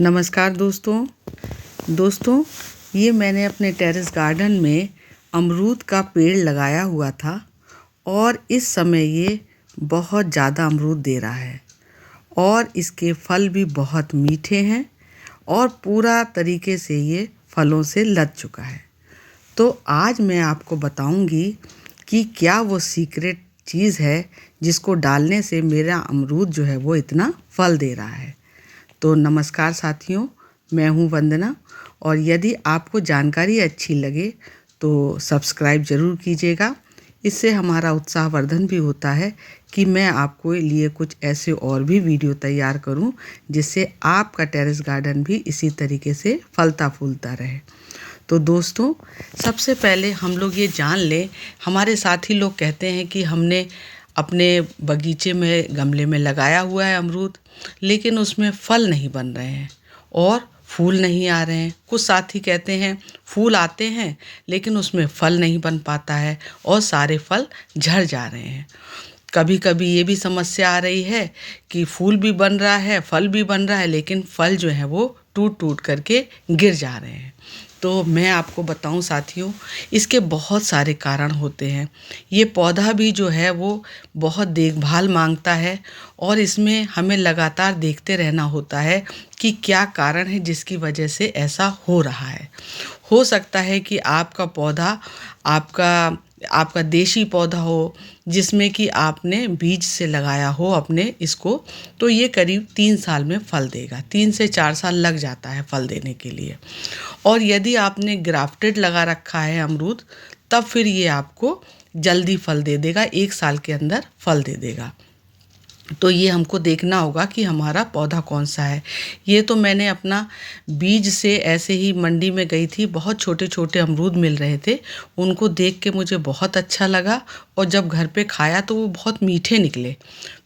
नमस्कार दोस्तों, ये मैंने अपने टेरेस गार्डन में अमरूद का पेड़ लगाया हुआ था और इस समय ये बहुत ज़्यादा अमरूद दे रहा है और इसके फल भी बहुत मीठे हैं और पूरा तरीके से ये फलों से लद चुका है। तो आज मैं आपको बताऊंगी कि क्या वो सीक्रेट चीज़ है जिसको डालने से मेरा अमरूद जो है वो इतना फल दे रहा है। तो नमस्कार साथियों, मैं हूँ वंदना और यदि आपको जानकारी अच्छी लगे तो सब्सक्राइब ज़रूर कीजिएगा। इससे हमारा उत्साहवर्धन भी होता है कि मैं आपको लिए कुछ ऐसे और भी वीडियो तैयार करूं जिससे आपका टेरेस गार्डन भी इसी तरीके से फलता फूलता रहे। तो दोस्तों, सबसे पहले हम लोग ये जान लें, हमारे साथी लोग कहते हैं कि हमने अपने बगीचे में गमले में लगाया हुआ है अमरूद, लेकिन उसमें फल नहीं बन रहे हैं और फूल नहीं आ रहे हैं। कुछ साथी कहते हैं फूल आते हैं लेकिन उसमें फल नहीं बन पाता है और सारे फल झड़ जा रहे हैं। कभी कभी ये भी समस्या आ रही है कि फूल भी बन रहा है, फल भी बन रहा है, लेकिन फल जो है वो टूट टूट करके गिर जा रहे हैं। तो मैं आपको बताऊं साथियों, इसके बहुत सारे कारण होते हैं। ये पौधा भी जो है वो बहुत देखभाल मांगता है और इसमें हमें लगातार देखते रहना होता है कि क्या कारण है जिसकी वजह से ऐसा हो रहा है। हो सकता है कि आपका पौधा आपका देशी पौधा हो जिसमें कि आपने बीज से लगाया हो अपने इसको, तो ये करीब 3 साल में फल देगा। 3 से 4 साल लग जाता है फल देने के लिए। और यदि आपने ग्राफ्टेड लगा रखा है अमरूद, तब फिर ये आपको जल्दी फल दे देगा, 1 साल के अंदर फल दे देगा। तो ये हमको देखना होगा कि हमारा पौधा कौन सा है। ये तो मैंने अपना बीज से ऐसे ही मंडी में गई थी, बहुत छोटे छोटे अमरूद मिल रहे थे, उनको देख के मुझे बहुत अच्छा लगा और जब घर पे खाया तो वो बहुत मीठे निकले।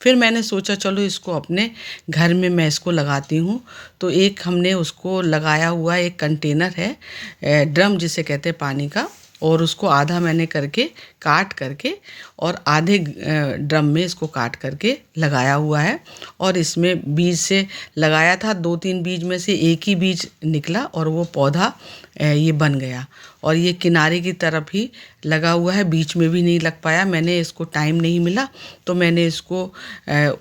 फिर मैंने सोचा चलो इसको अपने घर में मैं इसको लगाती हूँ। तो एक हमने उसको लगाया हुआ एक कंटेनर है, ड्रम जिसे कहते हैं पानी का, और उसको आधा मैंने करके काट करके और आधे ड्रम में इसको काट करके लगाया हुआ है। और इसमें बीज से लगाया था, 2-3 बीज में से एक ही बीज निकला और वो पौधा ये बन गया। और ये किनारे की तरफ ही लगा हुआ है, बीच में भी नहीं लग पाया। मैंने इसको टाइम नहीं मिला तो मैंने इसको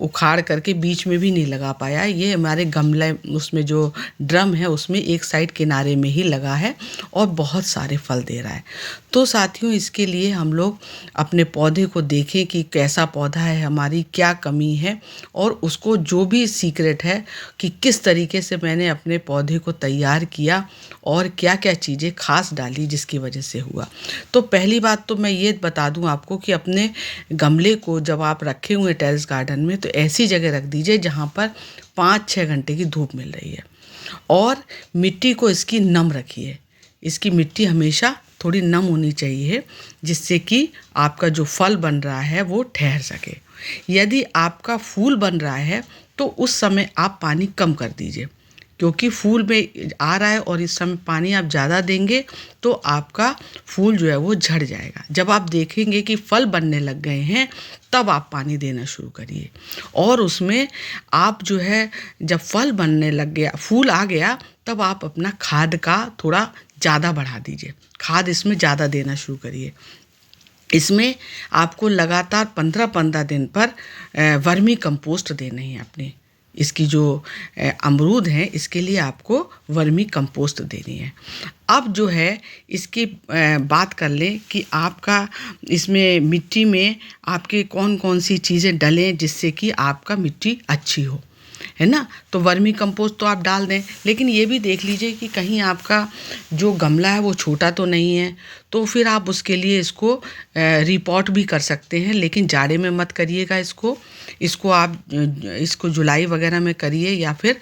उखाड़ करके बीच में भी नहीं लगा पाया। ये हमारे गमले उसमें जो ड्रम है उसमें एक साइड किनारे में ही लगा है और बहुत सारे फल दे रहा है। तो साथियों, इसके लिए हम लोग अपने पौधे को देखें कि कैसा पौधा है, हमारी क्या कमी है, और उसको जो भी सीक्रेट है कि किस तरीके से मैंने अपने पौधे को तैयार किया और क्या क्या चीज़ें खास डाली जिसकी वजह से हुआ। तो पहली बात तो मैं ये बता दूं आपको कि अपने गमले को जब आप रखे हुए टेरेस गार्डन में तो ऐसी जगह रख दीजिए जहाँ पर 5-6 घंटे की धूप मिल रही है और मिट्टी को इसकी नम रखिए। इसकी मिट्टी हमेशा थोड़ी नम होनी चाहिए जिससे कि आपका जो फल बन रहा है वो ठहर सके। यदि आपका फूल बन रहा है तो उस समय आप पानी कम कर दीजिए, क्योंकि फूल में आ रहा है और इस समय पानी आप ज़्यादा देंगे तो आपका फूल जो है वो झड़ जाएगा। जब आप देखेंगे कि फल बनने लग गए हैं तब आप पानी देना शुरू करिए। और उसमें आप जो है जब फल बनने लग गया, फूल आ गया, तब आप अपना खाद का थोड़ा ज़्यादा बढ़ा दीजिए, खाद इसमें ज़्यादा देना शुरू करिए। इसमें आपको लगातार 15-15 दिन पर वर्मी कंपोस्ट देने हैं अपने। इसकी जो अमरूद हैं इसके लिए आपको वर्मी कंपोस्ट देनी है। अब जो है इसकी बात कर लें कि आपका इसमें मिट्टी में आपके कौन कौन सी चीज़ें डलें जिससे कि आपका मिट्टी अच्छी हो, है ना। तो वर्मी कंपोस्ट तो आप डाल दें, लेकिन ये भी देख लीजिए कि कहीं आपका जो गमला है वो छोटा तो नहीं है, तो फिर आप उसके लिए इसको रिपॉट भी कर सकते हैं, लेकिन जाड़े में मत करिएगा। इसको आप इसको जुलाई वगैरह में करिए या फिर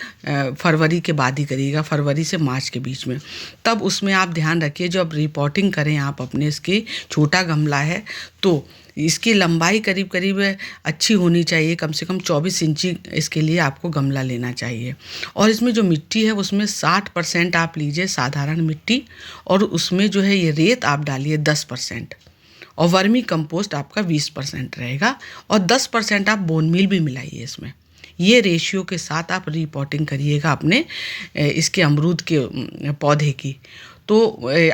फरवरी के बाद ही करिएगा, फरवरी से मार्च के बीच में। तब उसमें आप ध्यान रखिए जब रिपोर्टिंग करें आप अपने, इसकी छोटा गमला है तो इसकी लंबाई करीब करीब अच्छी होनी चाहिए, कम से कम 24 इंची इसके लिए आपको गमला लेना चाहिए। और इसमें जो मिट्टी है उसमें 60% आप लीजिए साधारण मिट्टी, और उसमें जो है ये रेत आप डालिए 10%, और वर्मी कंपोस्ट आपका 20% रहेगा, और 10% आप बोन मील भी मिलाइए इसमें। ये रेशियो के साथ आप रिपोर्टिंग करिएगा अपने इसके अमरूद के पौधे की। तो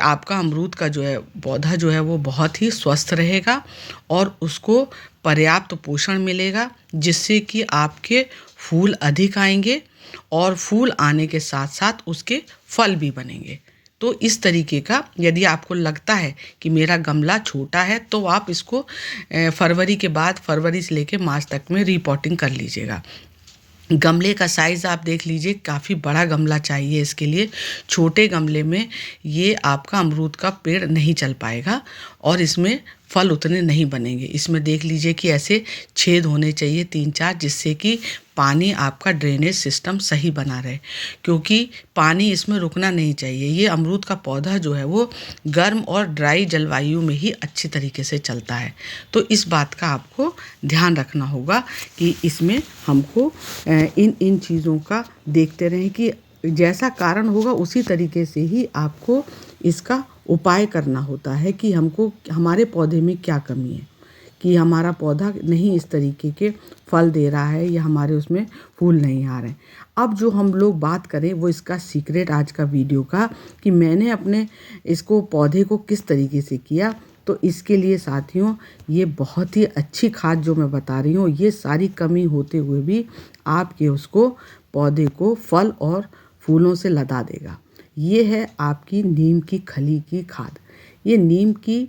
आपका अमरूद का जो है पौधा जो है वो बहुत ही स्वस्थ रहेगा और उसको पर्याप्त पोषण मिलेगा, जिससे कि आपके फूल अधिक आएंगे और फूल आने के साथ साथ उसके फल भी बनेंगे। तो इस तरीके का यदि आपको लगता है कि मेरा गमला छोटा है तो आप इसको फरवरी के बाद, फरवरी से लेकर मार्च तक में रिपोर्टिंग कर लीजिएगा। गमले का साइज़ आप देख लीजिए, काफ़ी बड़ा गमला चाहिए इसके लिए। छोटे गमले में ये आपका अमरूद का पेड़ नहीं चल पाएगा और इसमें फल उतने नहीं बनेंगे। इसमें देख लीजिए कि ऐसे छेद होने चाहिए 3-4, जिससे कि पानी आपका ड्रेनेज सिस्टम सही बना रहे, क्योंकि पानी इसमें रुकना नहीं चाहिए। ये अमरूद का पौधा जो है वो गर्म और ड्राई जलवायु में ही अच्छी तरीके से चलता है। तो इस बात का आपको ध्यान रखना होगा कि इसमें हमको इन चीज़ों का देखते रहें कि जैसा कारण होगा उसी तरीके से ही आपको इसका उपाय करना होता है कि हमको हमारे पौधे में क्या कमी है, कि हमारा पौधा नहीं इस तरीके के फल दे रहा है या हमारे उसमें फूल नहीं आ रहे हैं। अब जो हम लोग बात करें वो इसका सीक्रेट आज का वीडियो का, कि मैंने अपने इसको पौधे को किस तरीके से किया। तो इसके लिए साथियों, ये बहुत ही अच्छी खाद जो मैं बता रही हूँ, ये सारी कमी होते हुए भी आपके उसको पौधे को फल और फूलों से लदा देगा। ये है आपकी नीम की खली की खाद। ये नीम की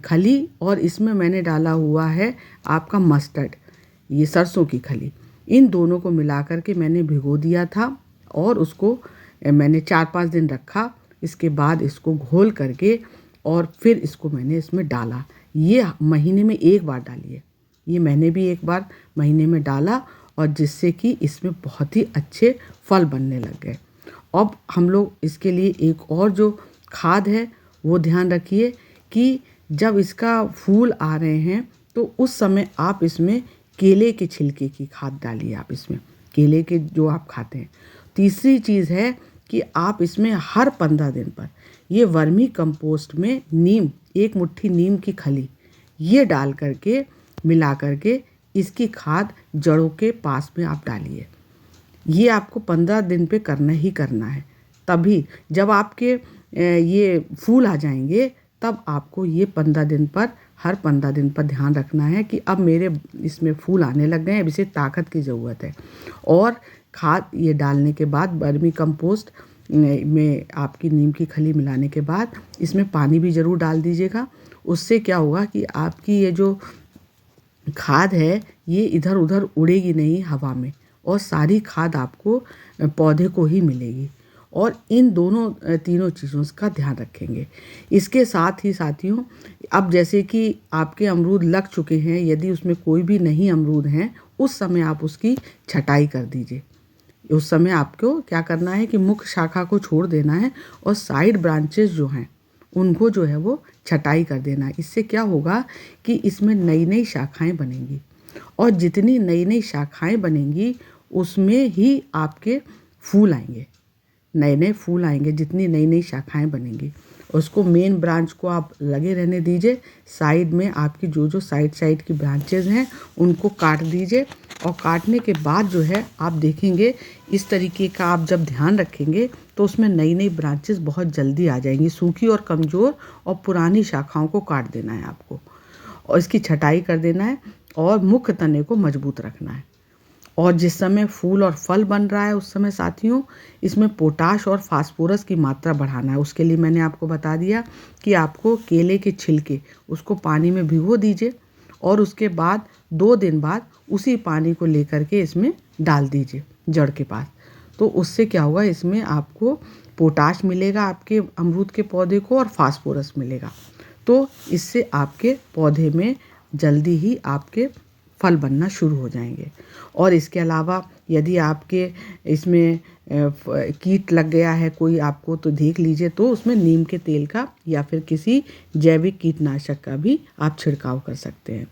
खली और इसमें मैंने डाला हुआ है आपका मस्टर्ड, ये सरसों की खली। इन दोनों को मिला कर के मैंने भिगो दिया था और उसको मैंने 4-5 दिन रखा। इसके बाद इसको घोल करके और फिर इसको मैंने इसमें डाला। ये महीने में 1 बार डालिए। ये मैंने भी 1 बार महीने में डाला और जिससे कि इसमें बहुत ही अच्छे फल बनने लग गए। अब हम लोग इसके लिए एक और जो खाद है वो ध्यान रखिए कि जब इसका फूल आ रहे हैं तो उस समय आप इसमें केले के छिलके की खाद डालिए। आप इसमें केले के जो आप खाते हैं। तीसरी चीज़ है कि आप इसमें हर 15 दिन पर ये वर्मी कंपोस्ट में नीम, 1 मुट्ठी नीम की खली ये डाल करके मिला करके इसकी खाद जड़ों के पास में आप डालिए। ये आपको 15 दिन पे करना ही करना है। तभी जब आपके ये फूल आ जाएंगे तब आपको ये 15 दिन पर, हर 15 दिन पर ध्यान रखना है कि अब मेरे इसमें फूल आने लग गए हैं, अब इसे ताकत की ज़रूरत है। और खाद ये डालने के बाद वर्मी कंपोस्ट में आपकी नीम की खली मिलाने के बाद इसमें पानी भी ज़रूर डाल दीजिएगा। उससे क्या होगा कि आपकी ये जो खाद है ये इधर उधर उड़ेगी नहीं हवा में और सारी खाद आपको पौधे को ही मिलेगी। और इन दोनों तीनों चीज़ों का ध्यान रखेंगे। इसके साथ ही साथियों, अब जैसे कि आपके अमरूद लग चुके हैं, यदि उसमें कोई भी नहीं अमरूद हैं, उस समय आप उसकी छटाई कर दीजिए। उस समय आपको क्या करना है कि मुख्य शाखा को छोड़ देना है और साइड ब्रांचेस जो हैं उनको जो है वो छटाई कर देना है। इससे क्या होगा कि इसमें नई नई शाखाएं बनेंगी और जितनी नई नई शाखाएं बनेंगी उसमें ही आपके फूल आएंगे, नए नए फूल आएंगे। जितनी नई नई शाखाएं बनेंगी उसको मेन ब्रांच को आप लगे रहने दीजिए। साइड में आपकी जो जो साइड की ब्रांचेज हैं उनको काट दीजिए और काटने के बाद जो है आप देखेंगे इस तरीके का आप जब ध्यान रखेंगे तो उसमें नई नई ब्रांचेस बहुत जल्दी आ जाएंगी। सूखी और कमज़ोर और पुरानी शाखाओं को काट देना है आपको और इसकी छटाई कर देना है और मुख्य तने को मजबूत रखना है। और जिस समय फूल और फल बन रहा है उस समय साथियों इसमें पोटाश और फास्फोरस की मात्रा बढ़ाना है। उसके लिए मैंने आपको बता दिया कि आपको केले के छिलके उसको पानी में भिगो दीजिए और उसके बाद 2 दिन बाद उसी पानी को लेकर के इसमें डाल दीजिए जड़ के पास। तो उससे क्या होगा, इसमें आपको पोटाश मिलेगा आपके अमरूद के पौधे को और फास्फोरस मिलेगा। तो इससे आपके पौधे में जल्दी ही आपके फल बनना शुरू हो जाएंगे। और इसके अलावा यदि आपके इसमें कीट लग गया है कोई आपको, तो देख लीजिए, तो उसमें नीम के तेल का या फिर किसी जैविक कीटनाशक का भी आप छिड़काव कर सकते हैं।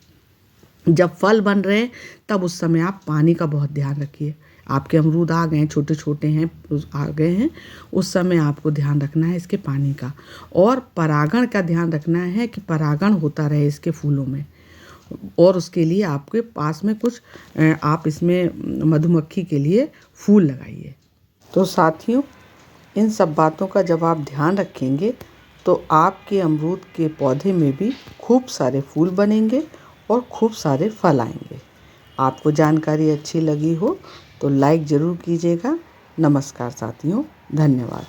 जब फल बन रहे हैं तब उस समय आप पानी का बहुत ध्यान रखिए। आपके अमरूद आ गए हैं, छोटे छोटे हैं, आ गए हैं, उस समय आपको ध्यान रखना है इसके पानी का। और परागण का ध्यान रखना है कि परागण होता रहे इसके फूलों में। और उसके लिए आपके पास में कुछ आप इसमें मधुमक्खी के लिए फूल लगाइए। तो साथियों, इन सब बातों का जब आप ध्यान रखेंगे तो आपके अमरूद के पौधे में भी खूब सारे फूल बनेंगे और खूब सारे फल आएंगे। आपको जानकारी अच्छी लगी हो तो लाइक ज़रूर कीजिएगा। नमस्कार साथियों, धन्यवाद।